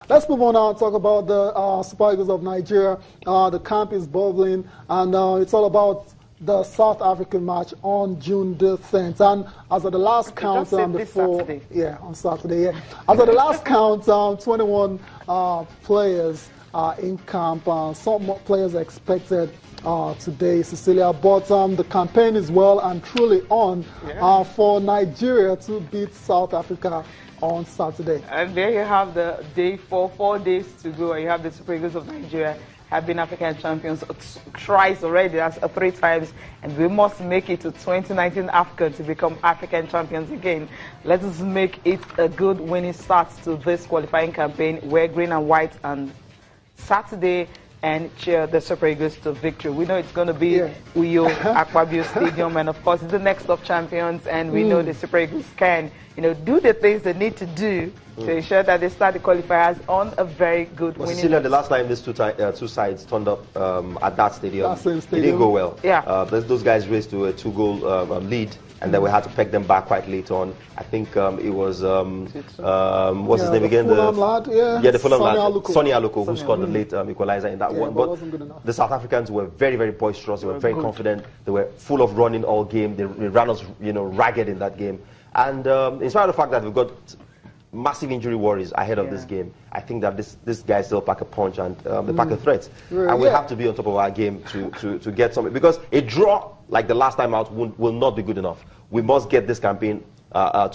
Let's move on now and talk about the Super Eagles of Nigeria. The camp is bubbling, and it's all about the South African match on June the 10th. And as of the last count, on Saturday, as of the last count, 21 players are in camp. Some more players are expected today, Cecilia. But the campaign is well and truly on for Nigeria to beat South Africa on Saturday. And there you have the day 4 days to go. You have the Super Eagles of Nigeria have been African champions thrice already. That's 3 times. And we must make it to 2019 AFCON to become African champions again. Let us make it a good winning start to this qualifying campaign. Wear green and white on Saturday and cheer the Super Eagles to victory. We know it's going to be Uyo Akpabio Stadium, and of course it's the next of champions, and we know the Super Eagles can, do the things they need to do to ensure that they start the qualifiers on a very good winning. Cecilia, the last time these two sides turned up at that stadium, it didn't go well. Those guys raced to a 2-goal lead, and then we had to peg them back quite late on. I think it was what's his name again? The Fulham lad, Sonny Aluko, who scored the late equalizer in that one. But the South Africans were very, very boisterous. They were very confident. They were full of running all game. They ran us, ragged in that game. And in spite of the fact that we've got massive injury worries ahead of this game, I think that this guys still pack a punch and they pack a threat. And we have to be on top of our game to get something. Because a draw like the last time out will not be good enough. We must get this campaign off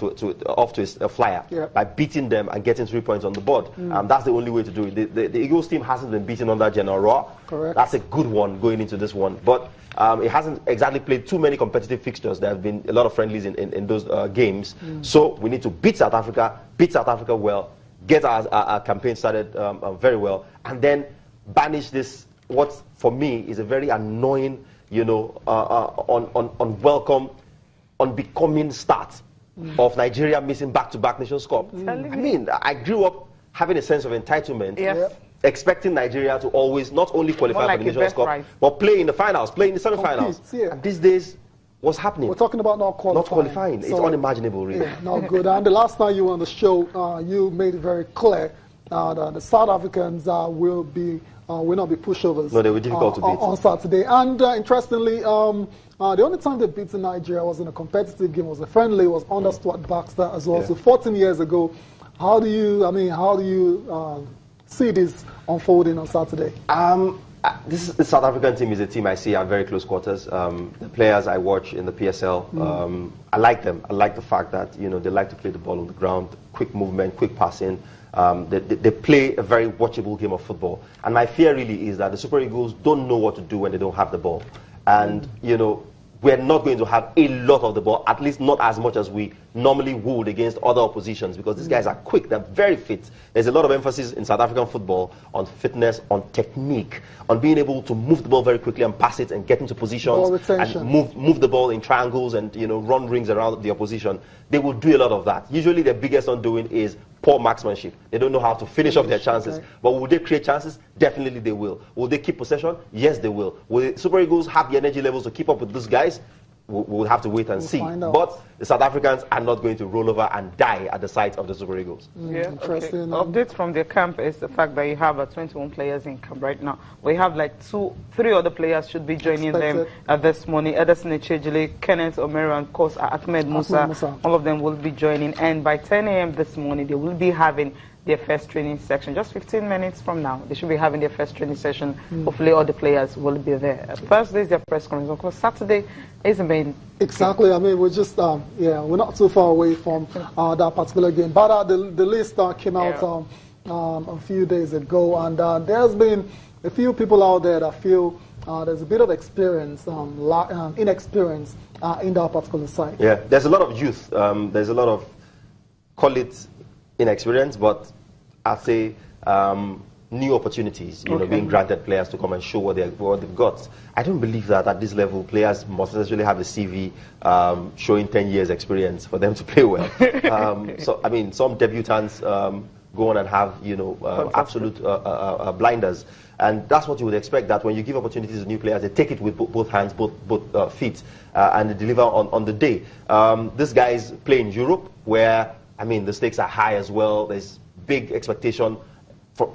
to a flyer by beating them and getting 3 points on the board. That's the only way to do it. The Eagles team hasn't been beaten under General Raw. Correct. That's a good one going into this one. But it hasn't exactly played too many competitive fixtures. There have been a lot of friendlies in those games. So we need to beat South Africa well, get our campaign started very well, and then banish this, what for me is a very annoying, unwelcome, unbecoming start of Nigeria missing back-to-back Nations Cup. I mean, I grew up having a sense of entitlement, expecting Nigeria to always not only qualify for the Nations Cup, but play in the finals, play in the semi-finals. And these days, what's happening? We're talking about not qualifying. Not qualifying. It's unimaginable, really. Not good. And the last time you were on the show, you made it very clear that the South Africans will not be pushovers. No, they were difficult to beat on Saturday. And interestingly, the only time they beat Nigeria was in a competitive game. It was a friendly. It was under Stuart Baxter as well. So 14 years ago. How do you see this unfolding on Saturday? The South African team is a team I see at very close quarters. The players I watch in the PSL, I like them. I like the fact that they like to play the ball on the ground, quick movement, quick passing. They play a very watchable game of football. And my fear really is that the Super Eagles don't know what to do when they don't have the ball. And, we're not going to have a lot of the ball, at least not as much as we normally would against other oppositions, because these guys are quick, they're very fit. There's a lot of emphasis in South African football on fitness, on technique, on being able to move the ball very quickly and pass it and get into positions and move the ball in triangles and run rings around the opposition. They will do a lot of that. Usually their biggest undoing is poor marksmanship. They don't know how to finish off their chances. Okay. But will they create chances? Definitely they will. Will they keep possession? Yes, they will. Will the Super Eagles have the energy levels to keep up with these guys? We'll have to wait and see. But the South Africans are not going to roll over and die at the sight of the Super Eagles. Interesting. Updates from their camp is the fact that you have 21 players in camp right now. We have like 3 other players should be joining them this morning. Ederson Echejile, Kenneth Omeru, and of course Ahmed Musa. All of them will be joining. And by 10 a.m. this morning, they will be having their first training section. Just 15 minutes from now, they should be having their first training session. Hopefully all the players will be there. Thursday is their press conference. Of course, Saturday is the main. Exactly. I mean, we're just, we're not too far away from that particular game. But the list came out a few days ago, and there's been a few people out there that feel there's a bit of experience, inexperience in that particular side. Yeah, there's a lot of youth. There's a lot of, call it inexperience, but I'd say new opportunities, being granted players to come and show what they've got. I don't believe that at this level players must necessarily have a CV showing 10 years experience for them to play well. So I mean, some debutants go on and have absolute blinders, and that's what you would expect. That when you give opportunities to new players, they take it with both hands, both feet, and they deliver on the day. This guys play in Europe, where I mean, the stakes are high as well. There's big expectation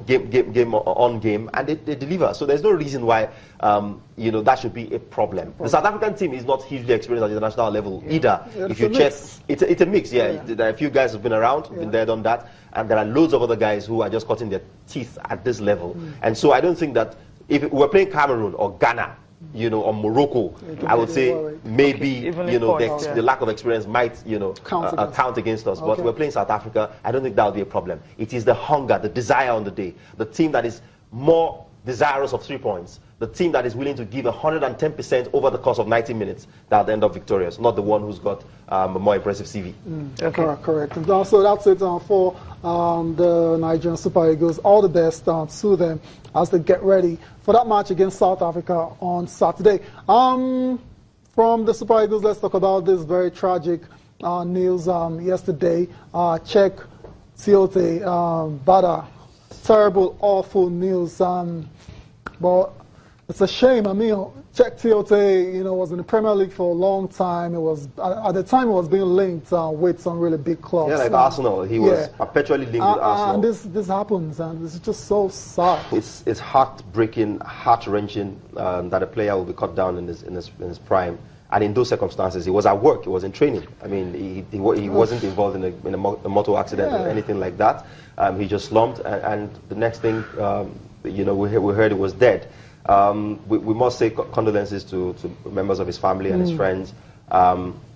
game, and they deliver. So there's no reason why that should be a problem. The South African team is not hugely experienced at the international level either. Yeah, if you check, it's a mix. Yeah, there are a few guys who've been around, been there, done that, and there are loads of other guys who are just cutting their teeth at this level. And so I don't think that if we're playing Cameroon or Ghana, or Morocco, I would say maybe the lack of experience might count against us. But we're playing South Africa. I don't think that would be a problem. It is the hunger, the desire on the day, the team that is more desirous of 3 points, the team that is willing to give 110% over the course of 90 minutes that will end up victorious, not the one who's got a more impressive CV. Correct. And so that's it for the Nigerian Super Eagles. All the best to them as they get ready for that match against South Africa on Saturday. From the Super Eagles, let's talk about this very tragic news yesterday. Czech Tiote Bada. Terrible, awful news. But it's a shame. I mean, Czech Tiote, was in the Premier League for a long time. It was at the time it was being linked with some really big clubs. Yeah, like Arsenal. He was perpetually linked with Arsenal. And this happens, and it's just so sad. It's heartbreaking, heart-wrenching that a player will be cut down in his prime. And in those circumstances, he was at work, he was in training. I mean, he wasn't involved in a motor accident or anything like that. He just slumped, and the next thing, we heard he was dead. We must say condolences to members of his family and his friends.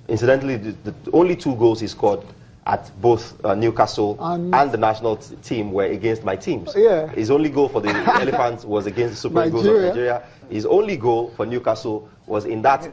Incidentally, the only 2 goals he scored at both Newcastle and the national team were against my teams. His only goal for the Elephants was against the Super Eagles of Nigeria. His only goal for Newcastle was in that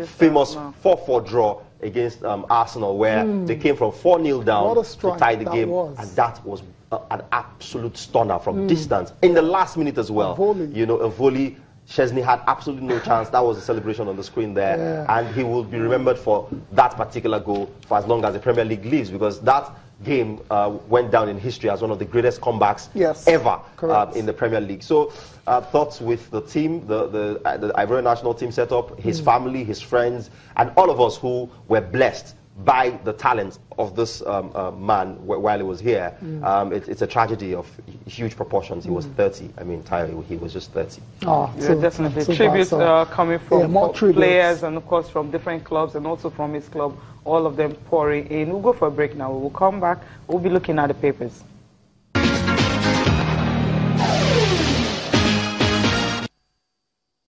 famous 4-4 draw against Arsenal, where they came from 4-0 down to tie the game. And that was an absolute stunner from distance. In the last minute as well. A volley. Chesney had absolutely no chance. That was the celebration on the screen there. And he will be remembered for that particular goal for as long as the Premier League lives, because that game went down in history as one of the greatest comebacks ever in the Premier League. So thoughts with the team, the Ivorian national team setup, his family, his friends, and all of us who were blessed by the talent of this man while he was here. It's a tragedy of huge proportions. He was 30. I mean, entirely, he was just 30. Definitely. Tributes coming from players and, of course, from different clubs and also from his club, all of them pouring in. We'll go for a break now. We'll come back. We'll be looking at the papers.